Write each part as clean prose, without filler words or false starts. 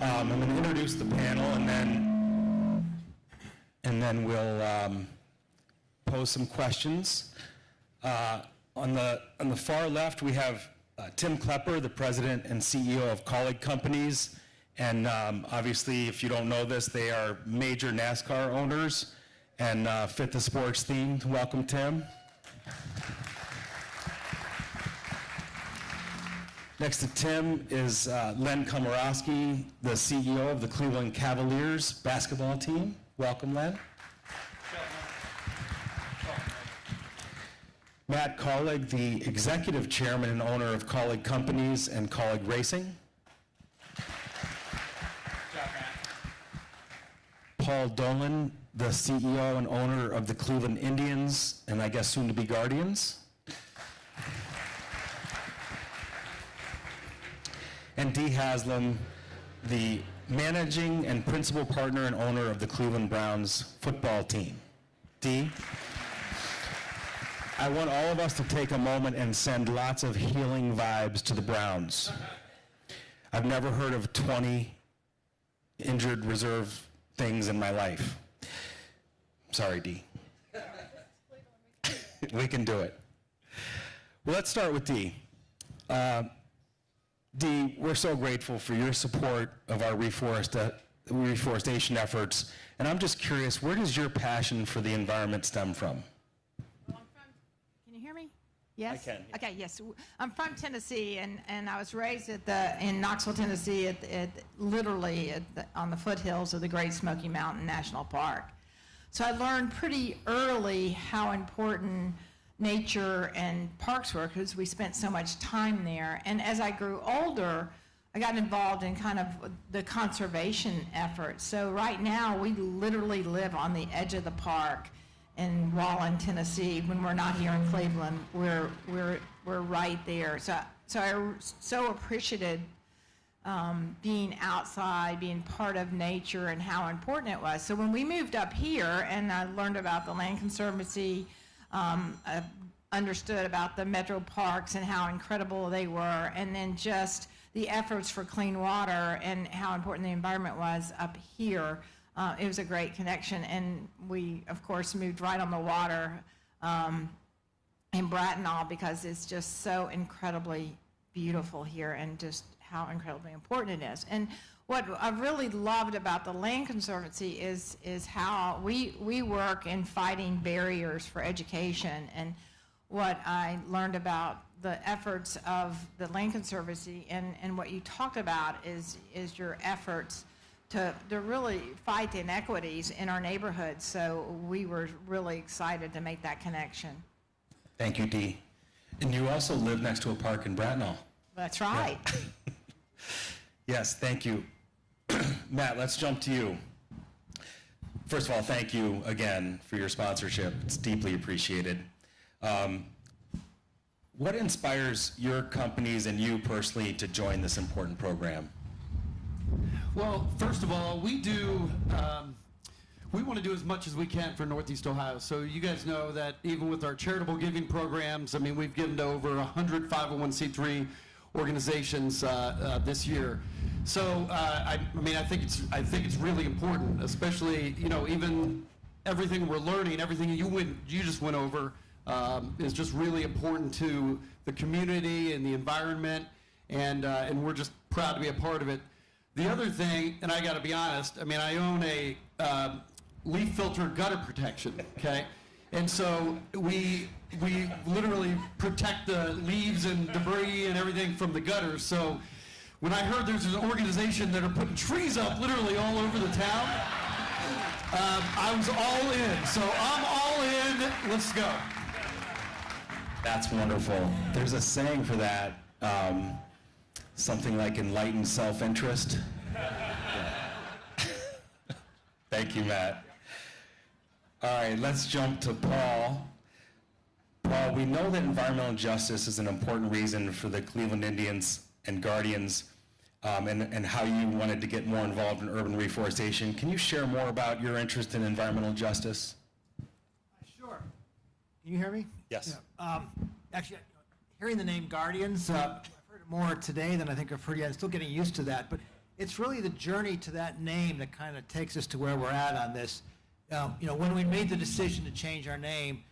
I'm going to introduce the panel, and then we'll pose some questions. On the far left, we have Tim Klepper, the president and CEO of Kaulig Companies. And obviously, if you don't know this, they are major NASCAR owners and fit the sports theme. Welcome, Tim. Next to Tim is Len Komorowski, the CEO of the Cleveland Cavaliers basketball team. Welcome, Len. Matt Kaulig, the executive chairman and owner of Kaulig Companies and Kaulig Racing. Paul Dolan, the CEO and owner of the Cleveland Indians, and I guess soon to be Guardians. And Dee Haslam, the managing and principal partner and owner of the Cleveland Browns football team. Dee, I want all of us to take a moment and send lots of healing vibes to the Browns. I've never heard of 20 injured reserve things in my life. Sorry, Dee. We can do it. Well, let's start with Dee. Dee, we're so grateful for your support of our reforestation efforts, and I'm just curious, where does your passion for the environment stem from? Well, can you hear me? Yes? I can. Okay, yes. I'm from Tennessee, and I was raised in Knoxville, Tennessee, literally on the foothills of the Great Smoky Mountain National Park. So I learned pretty early how important nature and parks were because we spent so much time there. And as I grew older, I got involved in kind of the conservation efforts. So right now, we literally live on the edge of the park in Wallen, Tennessee. When we're not here in Cleveland, we're right there. So I so appreciated being outside, being part of nature, and how important it was. So when we moved up here, and I learned about the Land Conservancy, I understood about the metro parks and how incredible they were, and then just the efforts for clean water and how important the environment was up here. It was a great connection, and we, of course, moved right on the water in Bracknell because it's just so incredibly beautiful here and just how incredibly important it is. And what I've really loved about the Land Conservancy is how we work in fighting barriers for education. And what I learned about the efforts of the Land Conservancy and what you talked about is your efforts to really fight the inequities in our neighborhoods. So we were really excited to make that connection. Thank you, Dee. And you also live next to a park in Bracknell. That's right. Yeah. Yes, thank you. Matt, let's jump to you. First of all, thank you again for your sponsorship. It's deeply appreciated. What inspires your companies and you personally to join this important program? Well, first of all, we want to do as much as we can for Northeast Ohio. So you guys know that even with our charitable giving programs, I mean, we've given to over 100 501c3 organizations this year. So I think it's really important, especially, you know, even everything we're learning, everything you just went over is just really important to the community and the environment, and we're just proud to be a part of it. The other thing, and I got to be honest, I mean, I own a leaf filter gutter protection, okay? And so we literally protect the leaves and debris and everything from the gutters. So when I heard there's an organization that are putting trees up literally all over the town, I was all in. So I'm all in. Let's go. That's wonderful. There's a saying for that, something like enlightened self-interest. Thank you, Matt. All right, let's jump to Paul. Paul, we know that environmental justice is an important reason for the Cleveland Indians and Guardians and how you wanted to get more involved in urban reforestation. Can you share more about your interest in environmental justice? Sure. Can you hear me? Yes. Yeah. Actually, hearing the name Guardians, I've heard it more today than I think I've heard yet. I'm still getting used to that. But it's really the journey to that name that kind of takes us to where we're at on this. When we made the decision to change our name,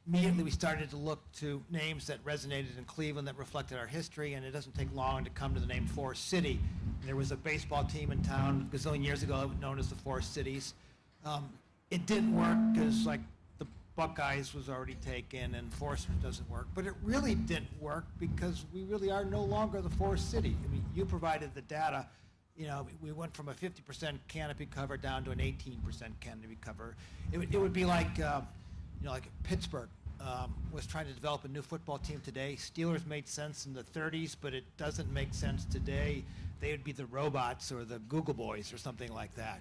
immediately we started to look to names that resonated in Cleveland that reflected our history, and it doesn't take long to come to the name Forest City. There was a baseball team in town a gazillion years ago known as the Forest Cities. It didn't work because the Buckeyes was already taken and Forest doesn't work, but it really didn't work because we really are no longer the Forest City. I mean, you provided the data. We went from a 50% canopy cover down to an 18% canopy cover. It would be like Pittsburgh was trying to develop a new football team today. Steelers made sense in the 30s, but it doesn't make sense today. They would be the Robots or the Google Boys or something like that.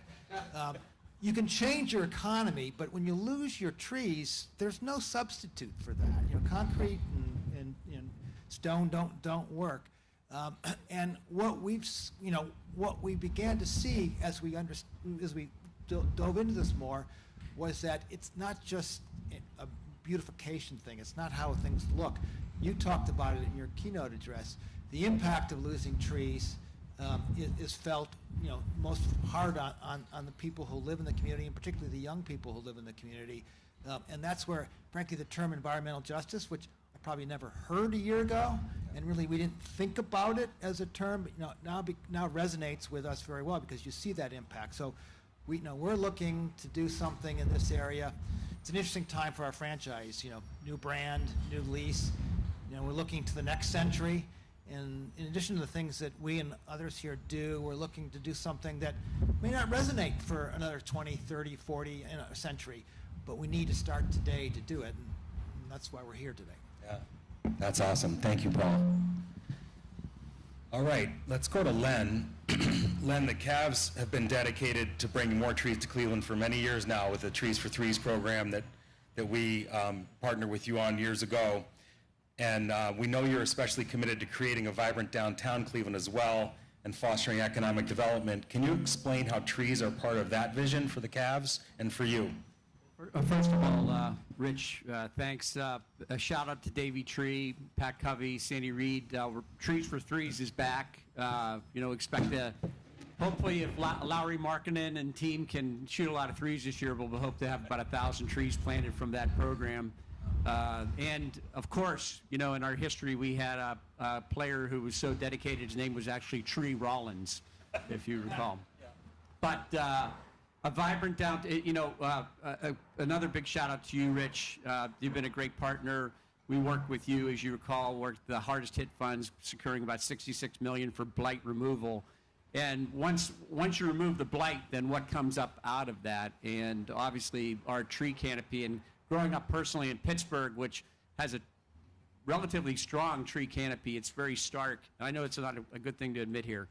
You can change your economy, but when you lose your trees, there's no substitute for that. Concrete and stone don't work. And what we began to see as we dove into this more was that it's not just a beautification thing. It's not how things look. You talked about it in your keynote address. The impact of losing trees is felt, most hard on the people who live in the community, and particularly the young people who live in the community. And that's where, frankly, the term environmental justice, which I probably never heard a year ago, and really we didn't think about it as a term, but now resonates with us very well because you see that impact. So we're looking to do something in this area. It's an interesting time for our franchise, new brand, new lease. We're looking to the next century. And in addition to the things that we and others here do, we're looking to do something that may not resonate for another 20, 30, 40 in a century, but we need to start today to do it. And that's why we're here today. Yeah, that's awesome. Thank you, Paul. All right, let's go to Len. Len, the Cavs have been dedicated to bringing more trees to Cleveland for many years now with the Trees for Threes program that we partnered with you on years ago. And we know you're especially committed to creating a vibrant downtown Cleveland as well and fostering economic development. Can you explain how trees are part of that vision for the Cavs and for you? First of all, Rich, thanks. A shout out to Davey Tree, Pat Covey, Sandy Reed. Trees for Threes is back. Expect to, hopefully if Lowry Markkinen and team can shoot a lot of threes this year, we'll hope to have about 1,000 trees planted from that program. And of course, in our history, we had a player who was so dedicated, his name was actually Tree Rollins, if you recall. But a vibrant another big shout out to you, Rich. You've been a great partner. We worked with you, as you recall, worked the hardest hit funds, securing about $66 million for blight removal. And once you remove the blight, then what comes up out of that? And obviously our tree canopy, and growing up personally in Pittsburgh, which has a relatively strong tree canopy, it's very stark. I know it's not a good thing to admit here,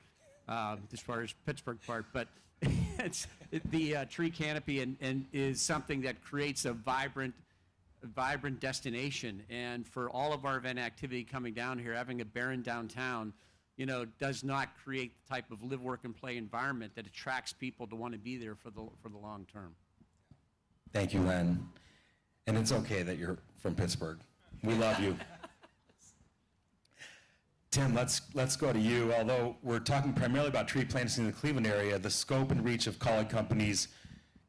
as far as Pittsburgh part, but the tree canopy and is something that creates a vibrant destination. And for all of our event activity coming down here, having a barren downtown, does not create the type of live, work, and play environment that attracts people to want to be there for the long term. Thank you, Len. And it's okay that you're from Pittsburgh. We love you. Tim, let's go to you. Although we're talking primarily about tree planting in the Cleveland area, the scope and reach of Kaulig Companies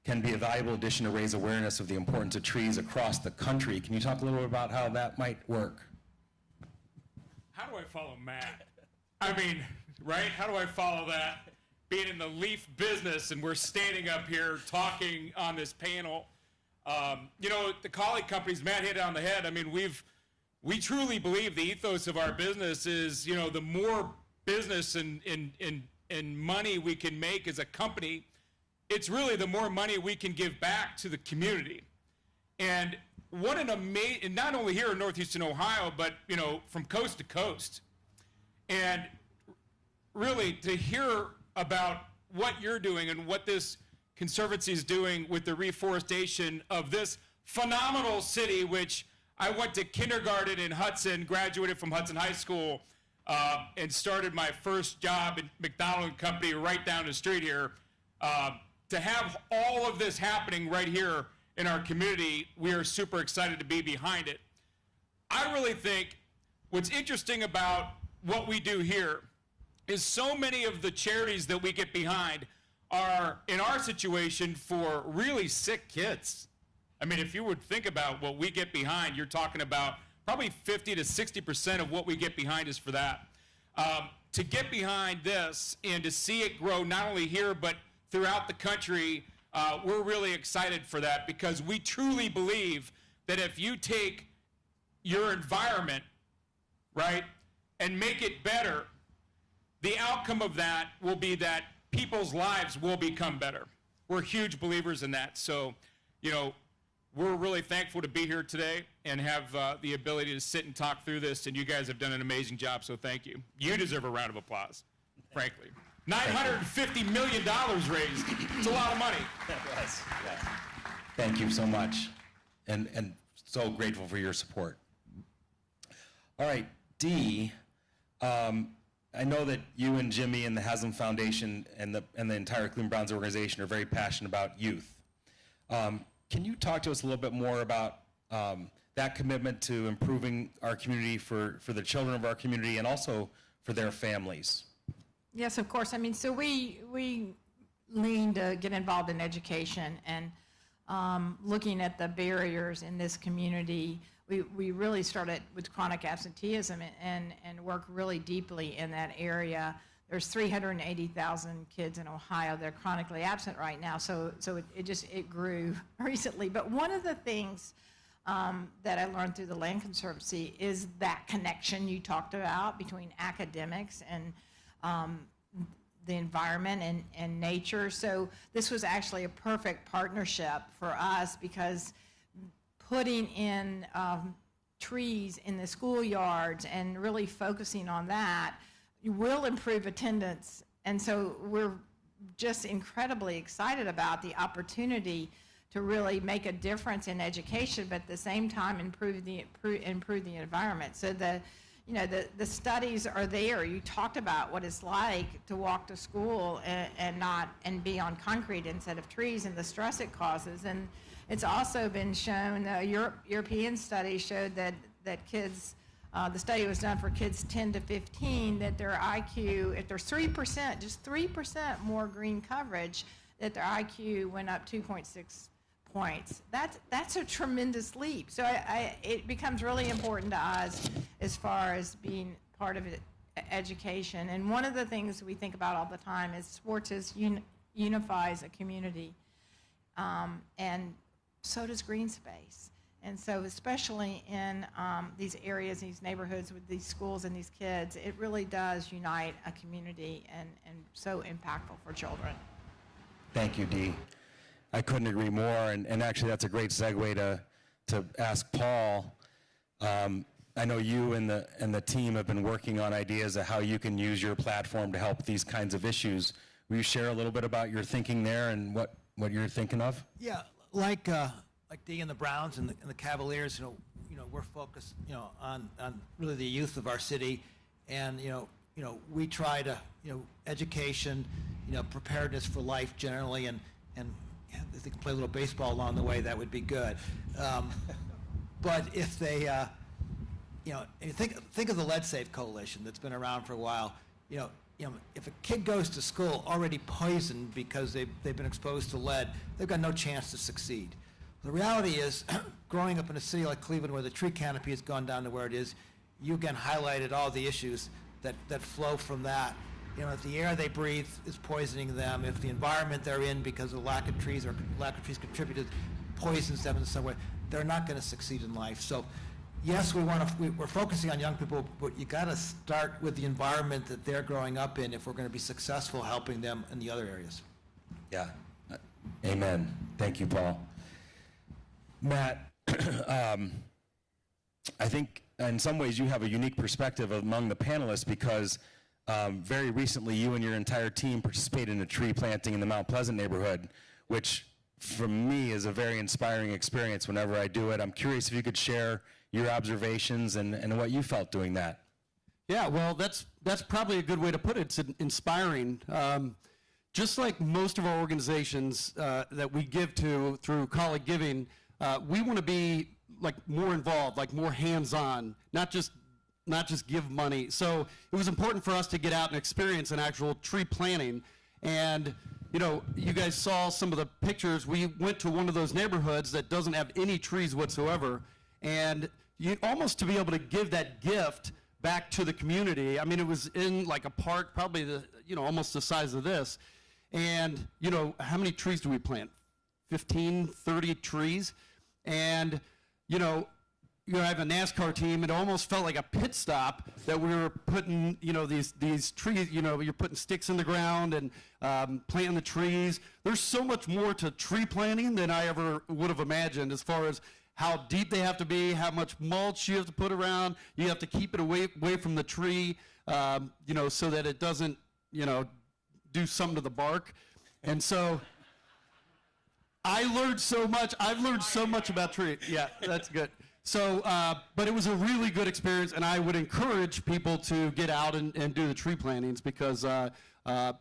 can be a valuable addition to raise awareness of the importance of trees across the country. Can you talk a little bit about how that might work? How do I follow Matt? I mean, right? How do I follow that? Being in the leaf business and we're standing up here talking on this panel. The Kaulig Companies, Matt hit it on the head. I mean, we truly believe the ethos of our business is, the more business and money we can make as a company, it's really the more money we can give back to the community. And what an amazing, not only here in Northeastern Ohio, but, from coast to coast. And really to hear about what you're doing and what this Conservancy is doing with the reforestation of this phenomenal city, which I went to kindergarten in Hudson, graduated from Hudson High School, and started my first job in McDonald & Company right down the street here. To have all of this happening right here in our community, we are super excited to be behind it. I really think what's interesting about what we do here is so many of the charities that we get behind are, in our situation, for really sick kids. I mean, if you would think about what we get behind, you're talking about probably 50 to 60% of what we get behind is for that. To get behind this and to see it grow not only here but throughout the country, we're really excited for that, because we truly believe that if you take your environment, right, and make it better, the outcome of that will be that people's lives will become better. We're huge believers in that. So, you know, we're really thankful to be here today and have the ability to sit and talk through this, and you guys have done an amazing job, so thank you. You deserve a round of applause, frankly. $950 million raised. It's a lot of money. Yes. Thank you so much, and so grateful for your support. All right, Dee, I know that you and Jimmy and the Haslam Foundation and the entire Cleveland Browns organization are very passionate about youth. Can you talk to us a little bit more about that commitment to improving our community for the children of our community and also for their families? Yes, of course. I mean, so we lean to get involved in education and looking at the barriers in this community. We really started with chronic absenteeism and work really deeply in that area. There's 380,000 kids in Ohio that are chronically absent right now, so it grew recently. But one of the things that I learned through the Land Conservancy is that connection you talked about between academics and the environment and nature. So this was actually a perfect partnership for us, because putting in trees in the schoolyards and really focusing on that will improve attendance. And so we're just incredibly excited about the opportunity to really make a difference in education, but at the same time improve the environment. So the studies are there. You talked about what it's like to walk to school and be on concrete instead of trees, and the stress it causes. And it's also been shown, European study showed that kids, the study was done for kids 10 to 15, that their IQ, if there's 3%, just 3% more green coverage, that their IQ went up 2.6 points. That's a tremendous leap. So it becomes really important to us as far as being part of education. And one of the things we think about all the time is sports unifies a community, and so does green space. And so especially in these areas, these neighborhoods with these schools and these kids, it really does unite a community and so impactful for children. Thank you, Dee. I couldn't agree more, and actually that's a great segue to ask Paul. I know you and the team have been working on ideas of how you can use your platform to help these kinds of issues. Will you share a little bit about your thinking there and what you're thinking of? Yeah, like Dee and the Browns and the Cavaliers, we're focused, on really the youth of our city, and we try to, education, preparedness for life generally, and if they can play a little baseball along the way, that would be good. But if they, think of the Lead Safe Coalition that's been around for a while. If a kid goes to school already poisoned because they've been exposed to lead, they've got no chance to succeed. The reality is, growing up in a city like Cleveland where the tree canopy has gone down to where it is, you again highlighted all the issues that flow from that. If the air they breathe is poisoning them, if the environment they're in because of lack of trees or lack of trees contributed poisons them in some way, they're not going to succeed in life. So yes, we're focusing on young people, but you got to start with the environment that they're growing up in if we're going to be successful helping them in the other areas. Yeah. Amen. Thank you, Paul. Matt, I think in some ways you have a unique perspective among the panelists because very recently you and your entire team participated in a tree planting in the Mount Pleasant neighborhood, which for me is a very inspiring experience whenever I do it. I'm curious if you could share your observations and what you felt doing that. Yeah, well, that's probably a good way to put it. It's inspiring. Just like most of our organizations that we give to through Kaulig Giving, we want to be like more involved, like more hands-on, not just not just give money. So it was important for us to get out and experience an actual tree planting. And, you know, you guys saw some of the pictures. We went to one of those neighborhoods that doesn't have any trees whatsoever. And you almost to be able to give that gift back to the community. I mean, it was in like a park, probably almost the size of this. And, you know, how many trees do we plant? 15, 30 trees. And, you I have a NASCAR team. It almost felt like a pit stop that we were putting, these trees, you're putting sticks in the ground and planting the trees. There's so much more to tree planting than I ever would have imagined, as far as how deep they have to be, how much mulch you have to put around. You have to keep it away from the tree, so that it doesn't, do something to the bark. And so I learned so much. I've learned so much about tree. Yeah, that's good. So, but it was a really good experience, and I would encourage people to get out and do the tree plantings, because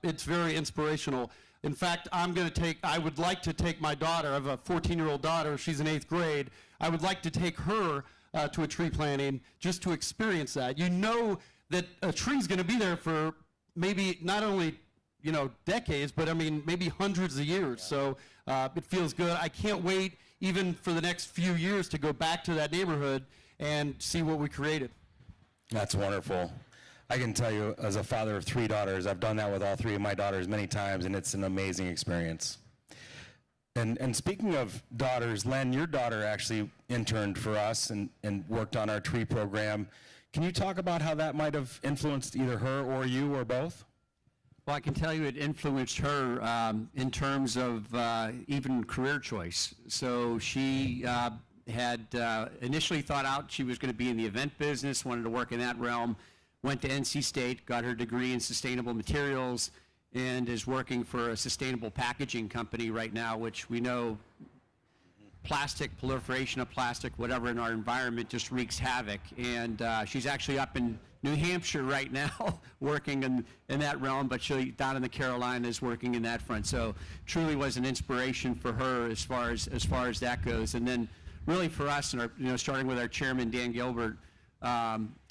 it's very inspirational. In fact, I would like to take my daughter. I have a 14-year-old daughter. She's in 8th grade. I would like to take her to a tree planting just to experience that. You know that a tree's going to be there for maybe not only decades, but I mean maybe hundreds of years. So it feels good. I can't wait even for the next few years to go back to that neighborhood and see what we created. That's wonderful. I can tell you, as a father of 3 daughters, I've done that with all 3 of my daughters many times, and it's an amazing experience. And speaking of daughters, Len, your daughter actually interned for us and worked on our tree program. Can you talk about how that might have influenced either her or you or both? Well, I can tell you it influenced her in terms of even career choice. So she had initially thought out she was going to be in the event business, wanted to work in that realm, went to NC State, got her degree in sustainable materials, and is working for a sustainable packaging company right now, which we know plastic, proliferation of plastic, whatever in our environment just wreaks havoc. And she's actually up in New Hampshire right now working in that realm, but she down in the Carolinas working in that front. So truly was an inspiration for her as far as that goes. And then really for us, and starting with our chairman, Dan Gilbert,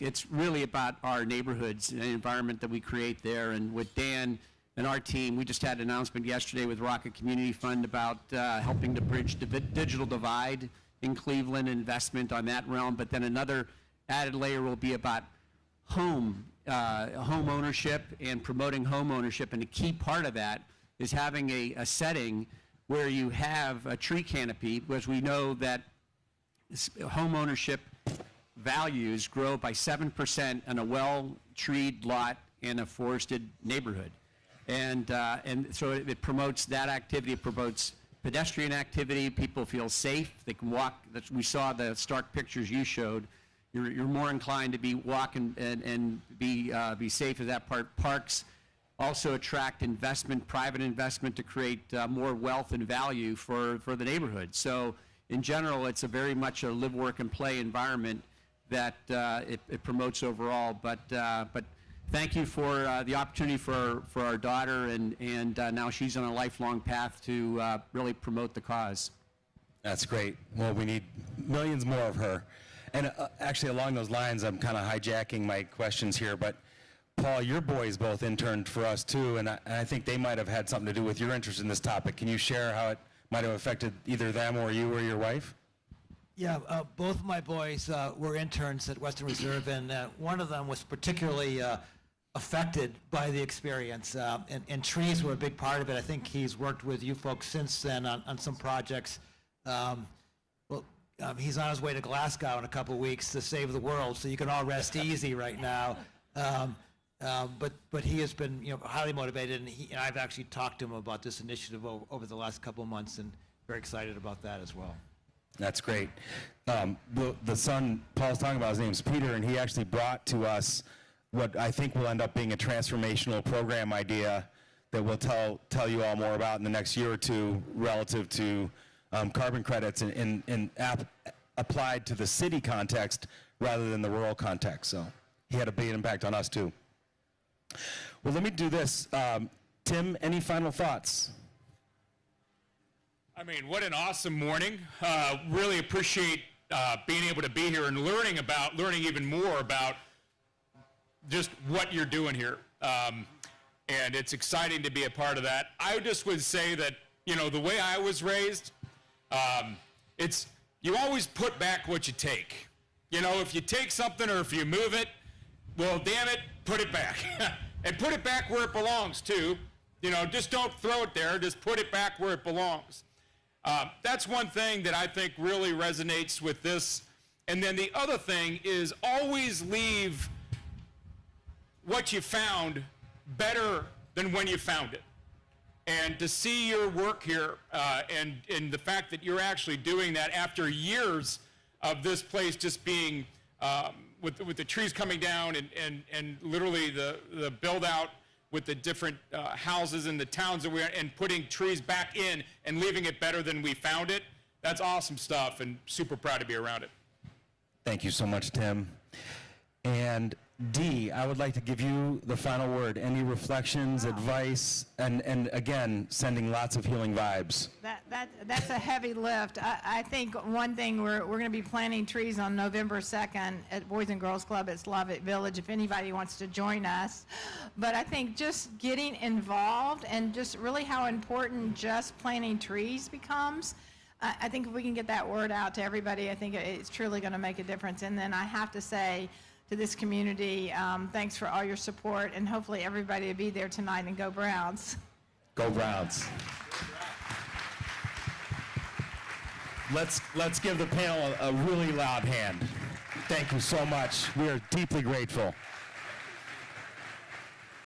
it's really about our neighborhoods and the environment that we create there. And with Dan and our team, we just had an announcement yesterday with Rocket Community Fund about helping to bridge the digital divide in Cleveland, investment on that realm. But then another added layer will be about home ownership and promoting home ownership. And a key part of that is having a setting where you have a tree canopy, because we know that home ownership values grow by 7% in a well-treed lot in a forested neighborhood. And so it promotes that activity. It promotes pedestrian activity. People feel safe. They can walk. We saw the stark pictures you showed. You're more inclined to be walking and be safe at that part. Parks also attract investment, private investment, to create more wealth and value for the neighborhood. So in general, it's a very much a live, work, and play environment that it promotes overall. But thank you for the opportunity for our daughter, and now she's on a lifelong path to really promote the cause. That's great. Well, we need millions more of her. And actually, along those lines, I'm kind of hijacking my questions here, but Paul, your boys both interned for us too, and I think they might have had something to do with your interest in this topic. Can you share how it might have affected either them or you or your wife? Yeah, both my boys were interns at Western Reserve, and one of them was particularly affected by the experience, and trees were a big part of it. I think he's worked with you folks since then on some projects. He's on his way to Glasgow in a couple of weeks to save the world, so you can all rest easy right now. But he has been highly motivated, and I've actually talked to him about this initiative over the last couple of months, and very excited about that as well. That's great. The son Paul's talking about, his name's Peter, and he actually brought to us what I think will end up being a transformational program idea that we'll tell you all more about in the next year or two, relative to carbon credits and applied to the city context rather than the rural context. So he had a big impact on us too. Well, let me do this. Tim, any final thoughts? I mean, what an awesome morning. Really appreciate being able to be here and learning even more about just what you're doing here. And it's exciting to be a part of that. I just would say that, you know, the way I was raised, it's, you always put back what you take. You know, if you take something or if you move it, well, damn it, put it back. And put it back where it belongs, too. You know, just don't throw it there, just put it back where it belongs. That's one thing that I think really resonates with this. And then the other thing is always leave what you found better than when you found it. And to see your work here and the fact that you're actually doing that after years of this place just being, with the trees coming down and literally the build out with the different houses in the towns that we're in, and putting trees back in and leaving it better than we found it, that's awesome stuff, and super proud to be around it. Thank you so much, Tim. And Dee, I would like to give you the final word. Any reflections, advice, and again, sending lots of healing vibes. That's a heavy lift. I think one thing, we're going to be planting trees on November 2nd at Boys and Girls Club at Slavic Village, if anybody wants to join us. But I think just getting involved and just really how important just planting trees becomes. I think if we can get that word out to everybody, I think it's truly going to make a difference. And then I have to say, to this community, thanks for all your support, and hopefully everybody will be there tonight, and go Browns. Go Browns. Let's give the panel a really loud hand. Thank you so much. We are deeply grateful.